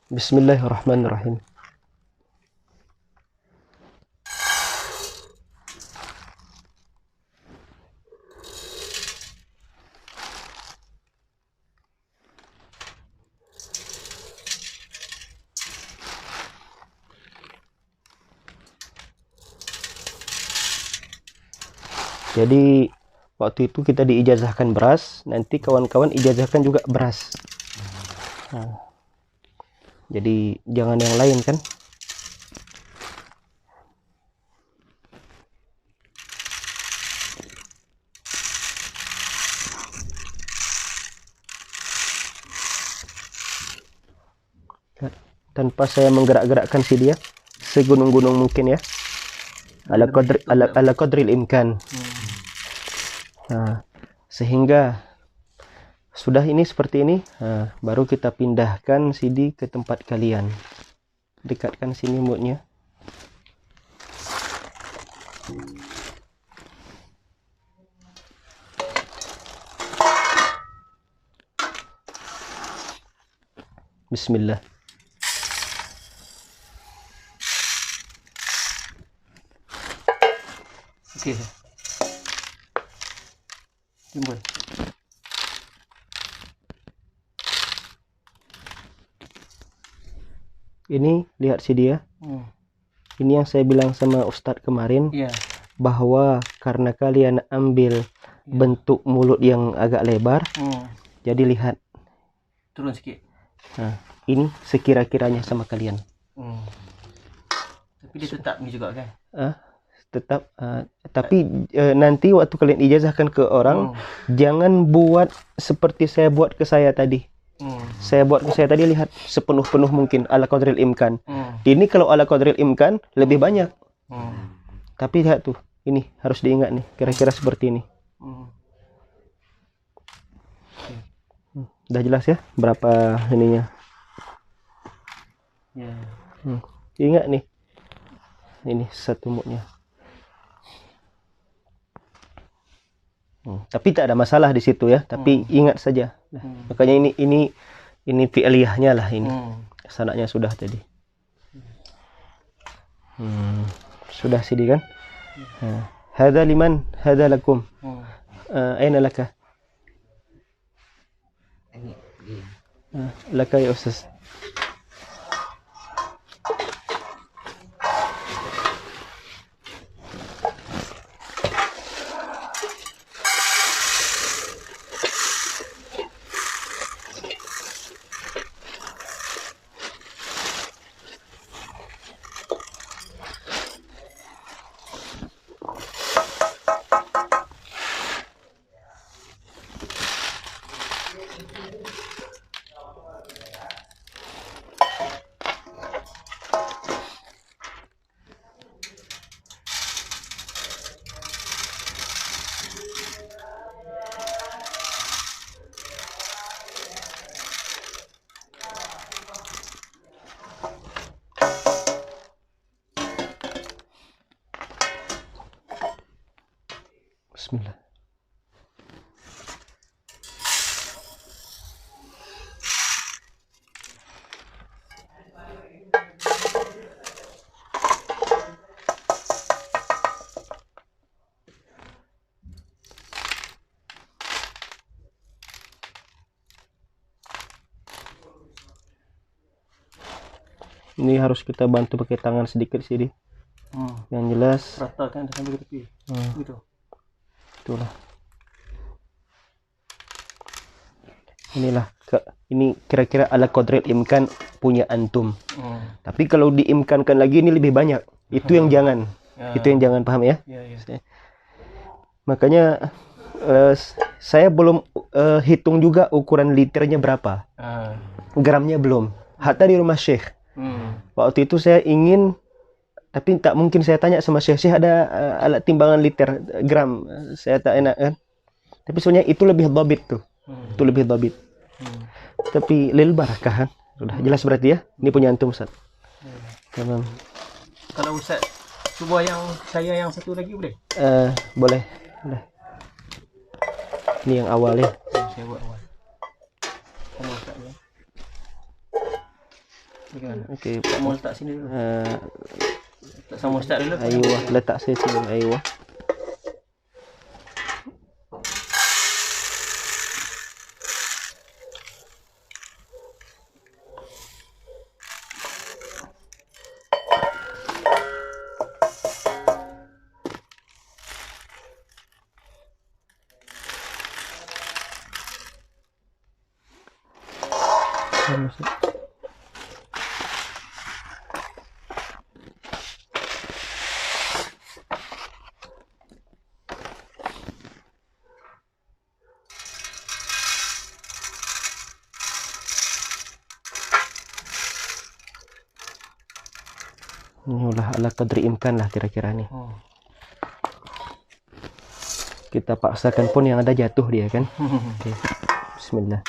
Bismillahirrahmanirrahim. Jadi waktu itu kita diijazahkan beras, nanti kawan-kawan ijazahkan juga beras. Nah, jadi jangan yang lain kan. Tanpa saya menggerak-gerakkan si dia segunung-gunung mungkin ya. Ala qadril imkan. Nah, sehingga sudah ini seperti ini, nah, baru kita pindahkan CD ke tempat kalian. Dekatkan sini mutnya. Bismillah. Okey. Timbul. Ini lihat CD ya. Ini yang saya bilang sama Ustadz kemarin, Iya. bahwa karena kalian ambil bentuk mulut yang agak lebar, jadi lihat. Turun sikit. Nah, ini sekira-kiranya sama kalian. Tapi dia tetap ni juga kan? Tetap, tapi nanti waktu kalian ijazahkan ke orang, jangan buat seperti saya buat ke saya tadi. Saya buat ke saya tadi, lihat sepenuh-penuh mungkin ala qadril imkan. Ini kalau ala qadril imkan lebih banyak. Tapi lihat tuh, ini harus diingat nih, kira-kira seperti ini. Udah jelas ya berapa ininya. Ya. Ingat nih, ini satu mutnya. Tapi tak ada masalah di situ ya, tapi ingat saja. Makanya ini fi'liyahnya lah ini. Sanaknya sudah tadi. Sudah sidi kan? Hadza liman, hadza lakum. Aina laka? Laka ya Ustaz. Bismillah. Ini harus kita bantu pakai tangan sedikit sih, yang jelas. Rata kan sampai ke tepi. Gitu. Itulah. Inilah ini kira-kira ala qadril imkan punya antum. Tapi kalau diimkankan lagi ini lebih banyak. Itu yang jangan. Itu yang jangan, paham ya? Ya. Makanya saya belum hitung juga ukuran liternya berapa. Gramnya belum. Hatta di rumah Syekh. Waktu itu saya ingin, tapi tak mungkin saya tanya sama Syekh ada alat timbangan liter gram. Saya tak enak kan. Tapi sebenarnya itu lebih dhabit tuh. Itu lebih dhabit. Tapi lil barakah kan. Sudah jelas berarti ya. Ini punya antum Ustaz. Tamam. Kalau Ustaz cuba yang saya yang satu lagi boleh? Boleh. Boleh. Ini yang awal ya. Saya buat awal. Sama Ustaz ya. Okey. Mau letak sini dulu. Letak sama ustaz dulu. Aywa, letak saya sini. Aywa. Ini ulah ala qadri imkan lah kira-kira nih. Kita paksakan pun yang ada jatuh dia kan. Oke. Bismillah.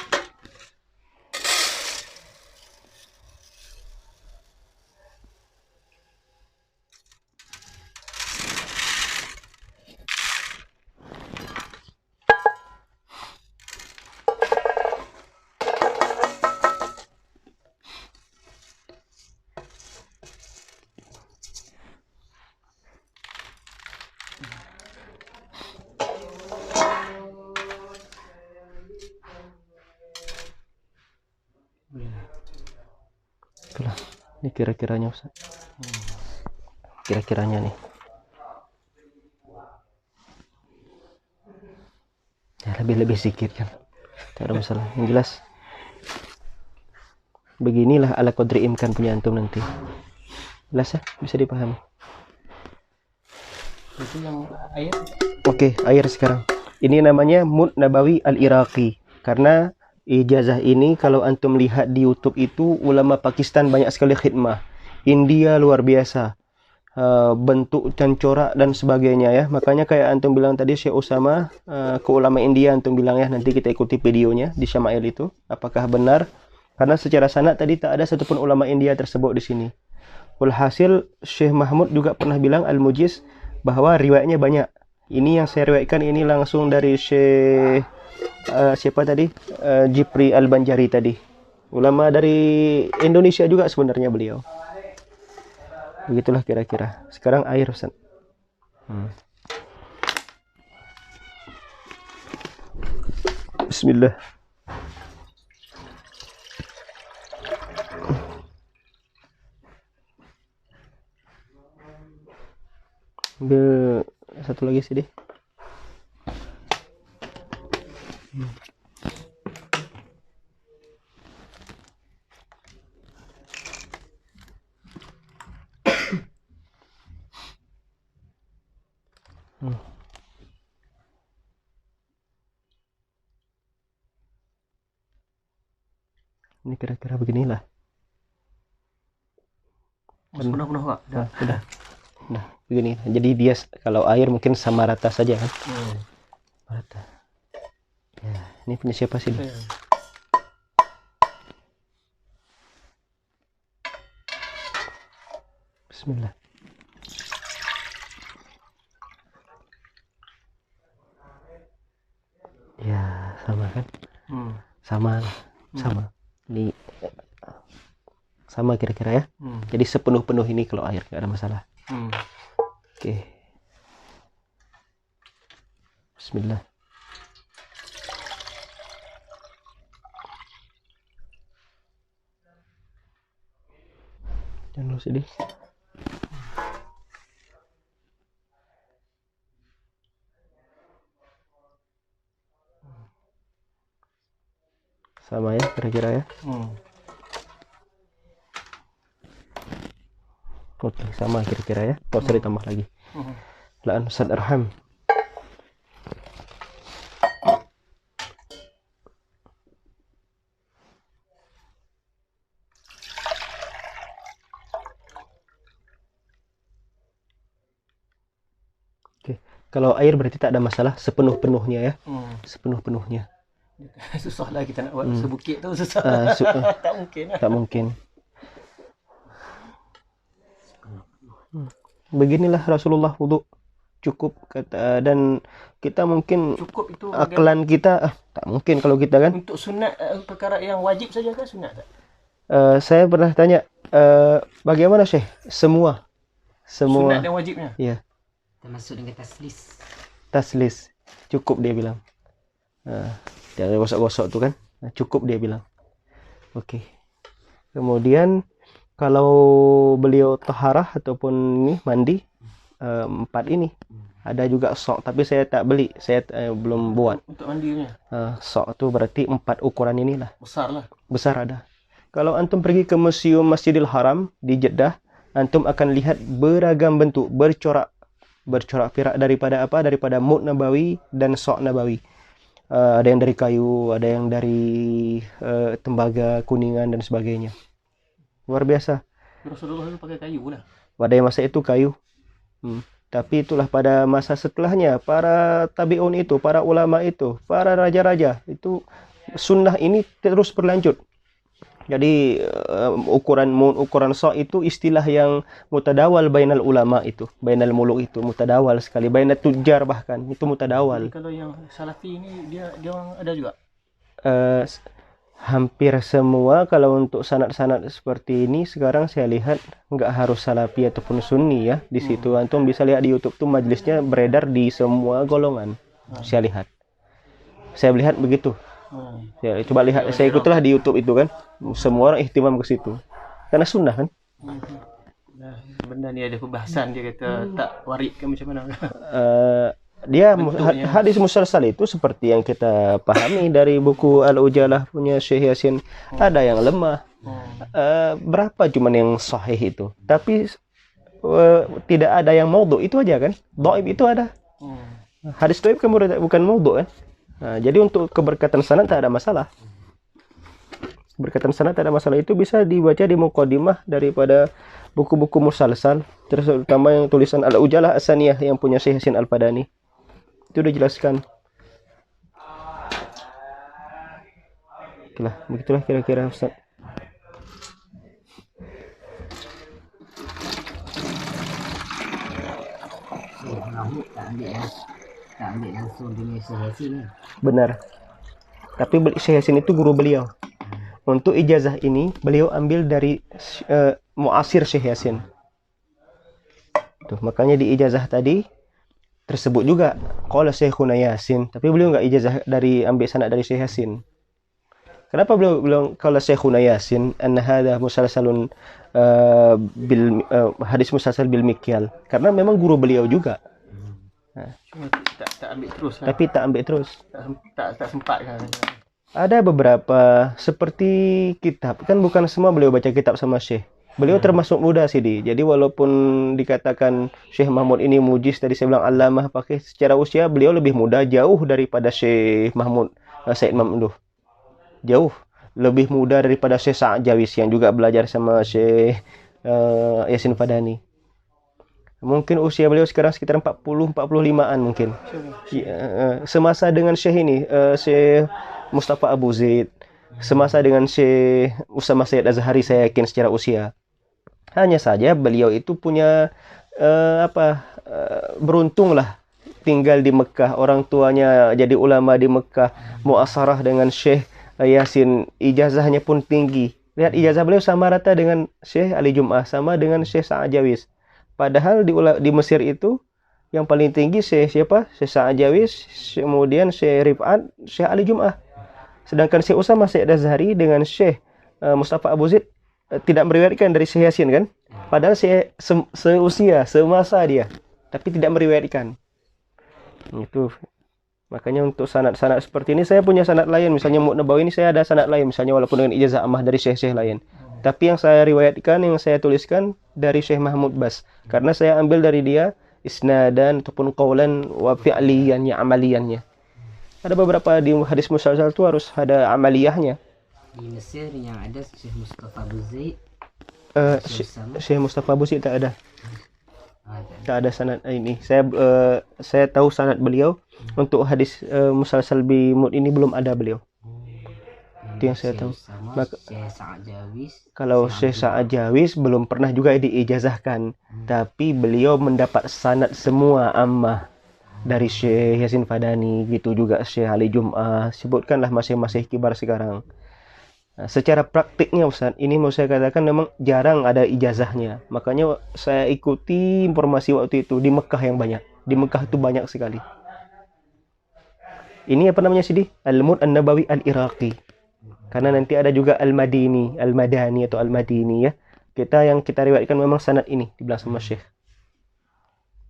Itulah. Ini kira-kiranya Ustaz. Kira-kiranya nih. Ya lebih-lebih sedikit kan. Tak ada masalah. Yang jelas beginilah ala qadri imkan punya antum nanti. Jelas ya? Bisa dipahami. Itu yang air. Oke, air sekarang. Ini namanya Mud Nabawi Al-Iraqi. Karena ijazah ini kalau antum lihat di YouTube itu ulama Pakistan banyak sekali khidmah. India luar biasa. Bentuk dan corak dan sebagainya ya. Makanya kayak antum bilang tadi Syekh Usama ke ulama India antum bilang ya, nanti kita ikuti videonya di Syama'il itu. Apakah benar? Karena secara sanad tadi tak ada satupun ulama India tersebut di sini. Walhasil Syekh Mahmud juga pernah bilang Al-Mujiz bahwa riwayatnya banyak. Ini yang saya riwayatkan ini langsung dari Syekh siapa tadi? Jipri Al-Banjari tadi. Ulama dari Indonesia juga sebenarnya beliau. Begitulah kira-kira. Sekarang air Ustaz. Bismillah. Ambil satu lagi sini. Ini kira-kira beginilah. Penuh-penuh Pak. Udah. Nah, begini. Jadi dia kalau air mungkin sama rata saja kan? Rata. Ya, ini punya siapa sih? Bismillah. Ya, sama kan? Sama. Ini sama kira-kira ya. Jadi sepenuh-penuh ini kalau air nggak ada masalah. Oke. Bismillah. Jangan lu sedih. Sama ya kira-kira ya. Oke, sama kira-kira ya. Tidak usah ditambah lagi. La'an Ustaz Arham. Oke, kalau air berarti tak ada masalah sepenuh-penuhnya ya. Sepenuh-penuhnya. Susah lah kita nak buat sebukit tu susah. Tak mungkin lah. Tak mungkin. Beginilah Rasulullah wudu cukup kata, dan kita mungkin Cukup itu akalan kita tak mungkin kalau kita kan untuk sunat perkara yang wajib saja kan sunat tak? Saya pernah tanya, bagaimana Syekh? Semua. Sunat dan wajibnya. Ya. Termasuk dengan taslis. Taslis. Cukup dia bilang. Jangan gosok-gosok tuh kan. Cukup dia bilang. Oke. Kemudian kalau beliau taharah ataupun ini mandi, 4 ini. Ada juga sok, tapi saya tak beli. Saya belum buat. Untuk mandinya. Sok itu berarti 4 ukuran inilah. Besar lah. Besar ada. Kalau antum pergi ke Museum Masjidil Haram di Jeddah, antum akan lihat beragam bentuk, bercorak pirak daripada mud nabawi dan sok nabawi. Ada yang dari kayu, ada yang dari tembaga, kuningan dan sebagainya. Luar biasa. Rasulullah itu pakai kayu lah. Pada masa itu kayu. Tapi itulah pada masa setelahnya, para tabi'un itu, para ulama itu, para raja-raja itu, sunnah ini terus berlanjut. Jadi ukuran sok itu istilah yang mutadawal bainal ulama itu, bainal muluk itu mutadawal sekali, bainal tujar bahkan itu mutadawal. Jadi kalau yang salafi ini dia orang ada juga. Hampir semua kalau untuk sanad-sanad seperti ini sekarang saya lihat nggak harus salafi ataupun sunni ya. Di situ antum bisa lihat di YouTube tuh majelisnya beredar di semua golongan. Saya lihat begitu. Ya, coba lihat, saya ikutlah di YouTube itu kan. Semua orang ihtimam ke situ. Karena sunnah kan. Nah, benda ni ada pembahasan dia kata tak warid ke macam mana. Dia hadis musalsal itu seperti yang kita pahami dari buku Al-Ujalah punya Syekh Yasin. Ada yang lemah. Berapa cuman yang sahih itu. Tapi tidak ada yang maudhu, itu aja kan. Dhaif itu ada. Hadis dhaif kan bukan maudhu kan. Nah, jadi untuk keberkatan sanad tak ada masalah. Berkatan sanad tak ada masalah, itu bisa dibaca di muqaddimah daripada buku-buku musalsal, terutama yang tulisan Al-Ujalah As-Saniyah yang punya Syekh Yasin Al-Padani. Itu udah jelaskan. Begitulah kira-kira Ustaz. Tak ambil langsung dengan Syekh Yasin. Benar. Tapi Syekh Yasin itu guru beliau. Untuk ijazah ini beliau ambil dari muasir Syekh Yasin. Tuh, makanya di ijazah tadi tersebut juga qala Syekhuna Yasin, tapi beliau enggak ijazah dari ambil sanad dari Syekh Yasin. Kenapa beliau bilang qala Syekhuna Yasin anna hadha musalsalun bil hadis musalsal bil mikyal? Karena memang guru beliau juga. Cuma tak ambil terus kan? Tapi tak ambil terus. Tak sempat kan? Ada beberapa seperti kitab, kan bukan semua beliau baca kitab sama Syekh. Beliau termasuk muda Sidi. Jadi walaupun dikatakan Syekh Mahmud ini mujiz, tadi saya bilang alamah pakai secara usia beliau lebih muda jauh daripada Syekh Mahmud Said Mamduh. Jauh lebih muda daripada Syekh Sa'ad Jawis yang juga belajar sama Syekh Yasin Fadani. Mungkin usia beliau sekarang sekitar 40-45an mungkin. Semasa dengan Syekh ini, Syekh Mustafa Abu Zaid, semasa dengan Syekh Usama Sayyid Azhari, saya yakin secara usia. Hanya saja beliau itu punya beruntunglah tinggal di Mekah, orang tuanya jadi ulama di Mekah, muasarah dengan Syekh Yasin, ijazahnya pun tinggi. Lihat ijazah beliau sama rata dengan Syekh Ali Jum'ah, sama dengan Syekh Sa'ad Jawis. Padahal di Mesir itu yang paling tinggi Syekh siapa? Syekh Sa'ad Jawis, kemudian Syekh Rif'at, Syekh Ali Jum'ah. Sedangkan Syekh Usama Sayyid Azhari dengan Syekh Mustafa Abu Zaid tidak meriwayatkan dari Syekh Yasin kan? Padahal seusia, semasa dia, tapi tidak meriwayatkan. Itu makanya untuk sanad-sanad seperti ini saya punya sanad lain, misalnya Mud Nabawi ini saya ada sanad lain, misalnya walaupun dengan ijazah ammah dari syekh-syekh lain. Tapi yang saya riwayatkan, yang saya tuliskan dari Syekh Mahmud Bas, karena saya ambil dari dia isnadan ataupun qaulan wa fi'liyannya, amaliyannya. Ada beberapa di hadis musalsal itu harus ada amaliyahnya. Di Mesir yang ada Syekh Mustafa Abu Zaid, Syekh Mustafa Abu Zaid tak ada. Tak ada sanad ini. Saya tahu sanad beliau untuk hadis musalsal bi mud ini belum ada beliau. Itu yang saya tahu. Maka, kalau Syekh Sa'ad Jawis belum pernah juga diijazahkan, tapi beliau mendapat sanad semua ammah dari Syekh Yasin Fadani, gitu juga Syekh Ali Jum'ah, sebutkanlah masing-masing kibar sekarang. Nah, secara praktiknya Ustaz, ini mau saya katakan memang jarang ada ijazahnya. Makanya saya ikuti informasi waktu itu di Mekah yang banyak. Di Mekah itu banyak sekali. Ini apa namanya Sidi? Al-Mud An-Nabawi Al-Iraqi. Karena nanti ada juga Al-Madini, Al-Madani atau Al-Madini ya. Yang kita riwayatkan memang sanad ini dibilang sama Syekh.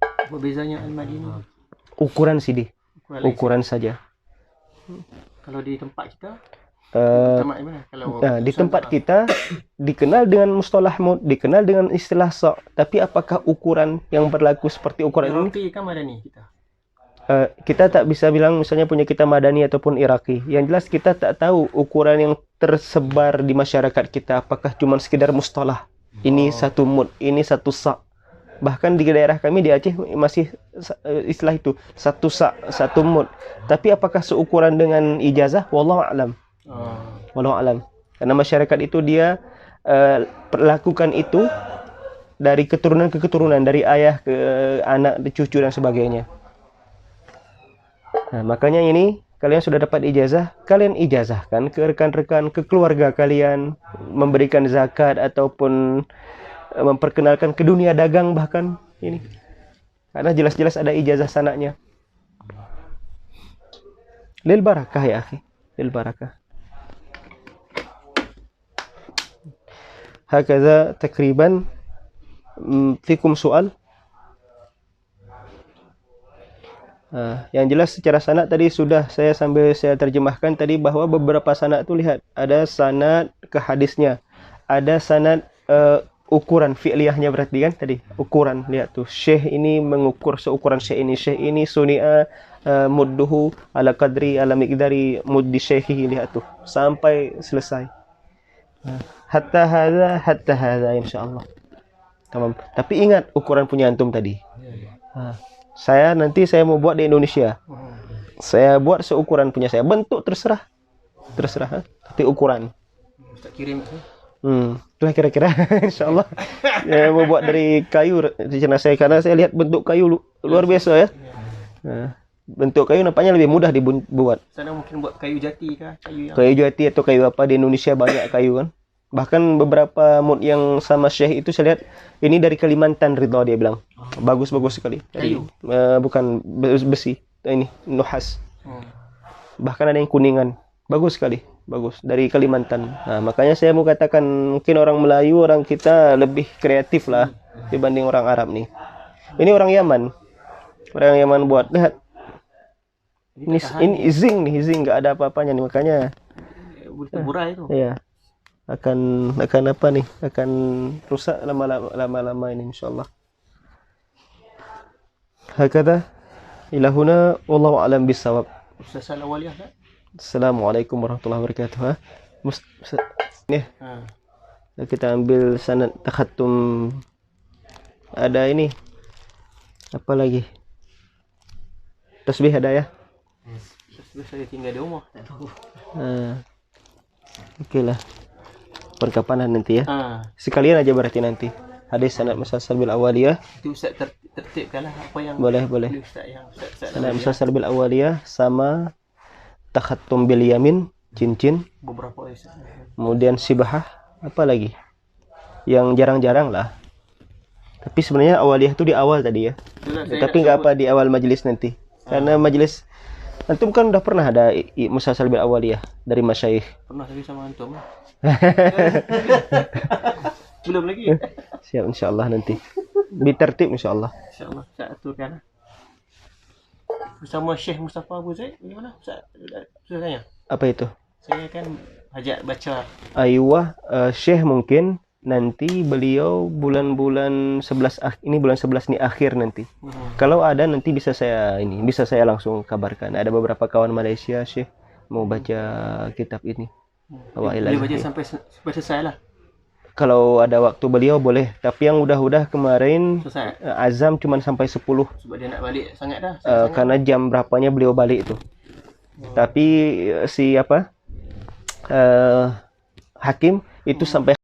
Apa bezanya Al-Madini? Ukuran Sidi. Ukuran saja. Kalau di tempat kita di tempat kita dikenal dengan mustalah mud, dikenal dengan istilah sa'. Tapi apakah ukuran yang berlaku seperti ukuran ini? Kan Madani kita. Kita tak bisa bilang misalnya punya kita Madani ataupun Iraki. Yang jelas kita tak tahu ukuran yang tersebar di masyarakat kita apakah cuma sekedar mustalah. Ini satu mud, ini satu sa'. Bahkan di daerah kami di Aceh masih istilah itu satu sa', satu mud. Tapi apakah seukuran dengan ijazah? Wallahu a'lam. Wallahu a'lam. Karena masyarakat itu dia lakukan itu dari keturunan ke keturunan, dari ayah ke anak, cucu dan sebagainya. Nah, makanya ini kalian sudah dapat ijazah, kalian ijazahkan ke rekan-rekan, ke keluarga kalian, memberikan zakat ataupun memperkenalkan ke dunia dagang bahkan ini. Karena jelas-jelas ada ijazah sanaknya. Lil barakah ya akhi, lil barakah. Hakaza takriban fikum soal. Yang jelas secara sanad tadi sudah saya terjemahkan tadi bahwa beberapa sanad itu lihat ada sanad ke hadisnya, ada sanad ukuran fi'liyahnya berarti kan tadi ukuran lihat tuh syekh ini mengukur seukuran syekh ini sunia mudduhu ala qadri ala miqdari muddi syekhihi lihat tuh sampai selesai. Hatta hadza insyaallah. Tamam. Tapi ingat ukuran punya antum tadi. Nanti saya mau buat di Indonesia. Saya buat seukuran punya saya. Bentuk terserah. Tapi ukuran. Ustaz kirim tu. Itulah kira-kira insyaallah. Ya, mau buat dari kayu rencana saya karena saya lihat bentuk kayu luar biasa ya. Bentuk kayu nampaknya lebih mudah dibuat. Sana mungkin buat kayu jati kah? Kayu jati atau kayu apa di Indonesia banyak kayu kan. Bahkan beberapa mud yang sama Syekh itu saya lihat ini dari Kalimantan Ridha dia bilang. Bagus-bagus sekali. Kayu? Bukan besi. Ini nuhas. Bahkan ada yang kuningan. Bagus sekali. Bagus. Dari Kalimantan. Nah, makanya saya mau katakan mungkin orang Melayu, orang kita lebih kreatif lah dibanding orang Arab nih. Ini orang Yaman. Orang Yaman buat. Lihat. Ini zinc nih. Zinc. Nggak ada apa-apanya nih. Makanya. Burai itu. Iya. Akan apa nih? Akan rusak lama-lama ini insyaallah. Hakada ilahuna wallahu a'lam bissawab. Ustaz Al-Awaliyah tak? Assalamualaikum warahmatullahi wabarakatuh. Nih. Kita ambil sanad takhattum. Ada ini. Apa lagi? Tasbih ada ya? Tasbih saya tinggal di rumah, tak tahu. Okeylah. Perkapanan nanti ya. Sekalian aja berarti nanti. Hadis sanad musalsal bil awaliyah. Itu Ustaz tertibkanlah apa yang boleh. Ustaz yang Sanad musalsal bil awaliyah sama takhattum bil yamin, cincin. Beberapa Ustaz. Kemudian sibahah, apa lagi? Yang jarang-jarang lah. Tapi sebenarnya awaliyah itu di awal tadi ya. Tapi enggak apa di awal majelis nanti. Karena majelis antum kan udah pernah ada musalsal bil awaliyah dari masyayikh. Pernah tapi sama antum. Belum lagi. Siap insyaallah nanti. Ditertib insyaallah. Insyaallah saya aturkan. Bersama Syekh Mustafa Abu Zaid bagaimana? Saya apa itu? Saya kan hajat baca. Aywa, Syekh mungkin nanti beliau bulan-bulan 11 ini bulan 11 nih akhir nanti. Kalau ada nanti bisa saya langsung kabarkan. Ada beberapa kawan Malaysia Syekh mau baca kitab ini. Boleh baca sampai selesai lah. Kalau ada waktu beliau boleh, tapi yang udah kemarin selesai. Azam cuma sampai 10. Sebab dia nak balik sangat dah. Karena jam berapanya beliau balik itu. Tapi si Hakim itu sampai